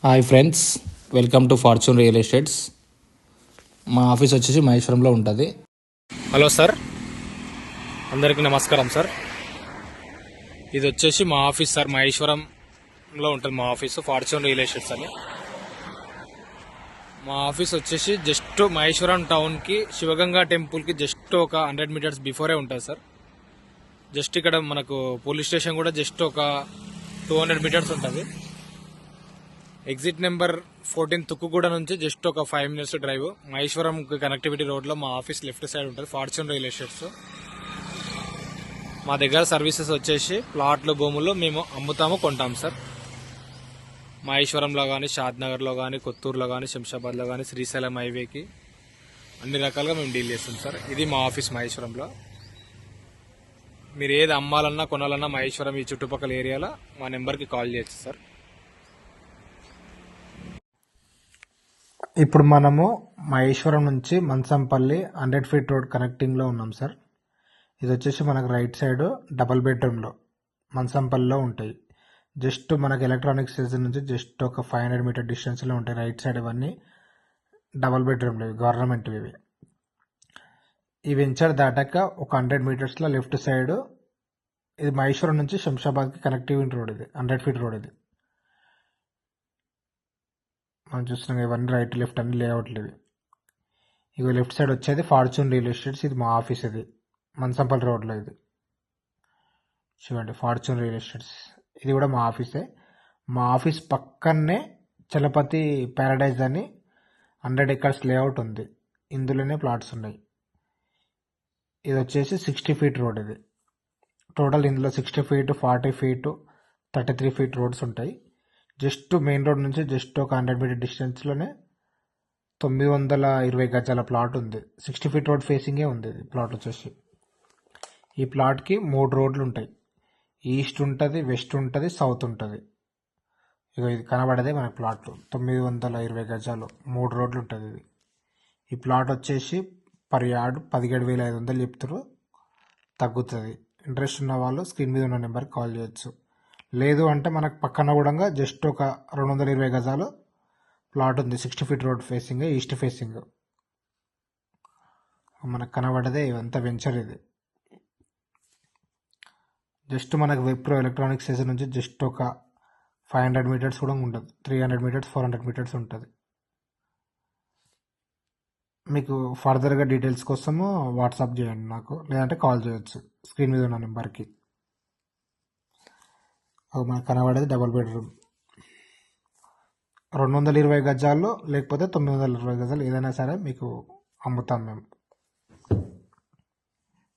Hi friends, welcome to fortune real estates. మా office వచ్చేసి మహేశ్వరంలో ఉంటుంది. హలో సార్, అందరికీ నమస్కారం సార్. ఇది వచ్చేసి మా ఆఫీస్ సార్, మహేశ్వరంలో ఉంటుంది మా ఆఫీసు, ఫార్చ్యూన్ రియల్ ఎస్టేట్స్ అని. మా ఆఫీస్ వచ్చేసి జస్ట్ మహేశ్వరం టౌన్కి శివగంగా టెంపుల్కి జస్ట్ ఒక 100 మీటర్స్ బిఫోరే ఉంటుంది సార్. జస్ట్ ఇక్కడ మనకు పోలీస్ స్టేషన్ కూడా జస్ట్ ఒక 200 మీటర్స్ ఉంటుంది. ఎగ్జిట్ నెంబర్ 14 తుక్కుగూడ నుంచి జస్ట్ ఒక 5 మినిట్స్ డ్రైవ్. మహేశ్వరం కనెక్టివిటీ రోడ్లో మా ఆఫీస్ లెఫ్ట్ సైడ్ ఉంటుంది, ఫార్చ్యూన్ రియల్ ఎస్టేట్స్. మా దగ్గర సర్వీసెస్ వచ్చేసి ప్లాట్లు, భూములు మేము అమ్ముతాము, కొంటాం సార్. మహేశ్వరంలో కానీ, షాద్నగర్లో కానీ, కొత్తూరులో కానీ, శంషాబాద్లో కానీ, శ్రీశైలం హైవేకి అన్ని రకాలుగా మేము డీల్ చేస్తాం సార్. ఇది మా ఆఫీస్ మహేశ్వరంలో. మీరు ఏది అమ్మాలన్నా కొనాలన్నా మహేశ్వరం ఈ చుట్టుపక్కల ఏరియాలో మా నెంబర్కి కాల్ చేయొచ్చు సార్. ఇప్పుడు మనము మహేశ్వరం నుంచి మంచంపల్లి 100 ఫీట్ రోడ్ కనెక్టింగ్లో ఉన్నాం సార్. ఇది వచ్చేసి మనకు రైట్ సైడ్ డబల్ బెడ్రూమ్లో మంచంపల్లిలో ఉంటాయి. జస్ట్ మనకు ఎలక్ట్రానిక్ సీజన్ నుంచి జస్ట్ ఒక 500 మీటర్ డిస్టెన్స్లో ఉంటాయి. రైట్ సైడ్ ఇవన్నీ డబల్ బెడ్రూమ్లు, ఇవి గవర్నమెంట్. ఇవి ఈ వెంచర్ దాటాక ఒక 100 మీటర్స్లో లెఫ్ట్ సైడ్ ఇది మహేశ్వరం నుంచి శంషాబాద్కి కనెక్టివిటీ రోడ్. ఇది 100 ఫీట్ రోడ్. ఇది మనం చూస్తున్నాం, ఇవన్నీ రైట్ లెఫ్ట్ అన్ని లేఅవుట్లు. ఇవి లెఫ్ట్ సైడ్ వచ్చేది ఫార్చ్యూన్ రియల్ ఎస్టేట్స్. ఇది మా ఆఫీస్. ఇది మంచంపల్లి రోడ్లో. ఇది చూడండి, ఫార్చ్యూన్ రియల్ ఎస్టేట్స్. ఇది కూడా మా ఆఫీసే. మా ఆఫీస్ పక్కనే చలపతి ప్యారడైజ్ అని 100 ఎకర్స్ లేఅవుట్ ఉంది. ఇందులోనే ప్లాట్స్ ఉన్నాయి. ఇది వచ్చేసి 60 ఫీట్ రోడ్. ఇది టోటల్ ఇందులో 60 ఫీట్, 40 ఫీట్, 33 ఫీట్ రోడ్స్ ఉంటాయి. జస్ట్ మెయిన్ రోడ్ నుంచి జస్ట్ ఒక 100 మీటర్ డిస్టెన్స్లోనే 920 గజాల ప్లాట్ ఉంది. 60 ఫీట్ రోడ్ ఫేసింగే ఉంది ఇది ప్లాట్ వచ్చేసి. ఈ ప్లాట్కి 3 రోడ్లు ఉంటాయి. ఈస్ట్ ఉంటుంది, వెస్ట్ ఉంటుంది, సౌత్ ఉంటుంది. ఇక ఇది కనబడేదే మనకి ప్లాట్. 920 గజాలు, 3 రోడ్లు ఉంటుంది ఇది. ఈ ప్లాట్ వచ్చేసి పర్ యార్డ్ 17,500 చెప్తారు, తగ్గుతుంది. ఇంట్రెస్ట్ ఉన్న వాళ్ళు స్క్రీన్ మీద ఉన్న నెంబర్కి కాల్ చేయొచ్చు. లేదు అంటే మనకు పక్కన కూడా జస్ట్ ఒక 220 గజాలు ప్లాట్ ఉంది. 60 feet road facing, east facing. మనకు కనబడదే ఇవంతా వెంచర్. ఇది జస్ట్ మనకు విప్రో ఎలక్ట్రానిక్ సీజన్ నుంచి జస్ట్ ఒక 500 మీటర్స్ కూడా ఉంటుంది. 300 మీటర్స్, 400 మీటర్స్ ఉంటుంది. మీకు ఫర్దర్గా డీటెయిల్స్ కోసము వాట్సాప్ చేయండి నాకు, లేదంటే కాల్ చేయొచ్చు స్క్రీన్ మీద ఉన్న నెంబర్కి. మనకు కనబడేది డబుల్ బెడ్రూమ్, 220 గజాలు లేకపోతే 920 గజాలు, ఏదైనా సరే మీకు అమ్ముతాం మేము.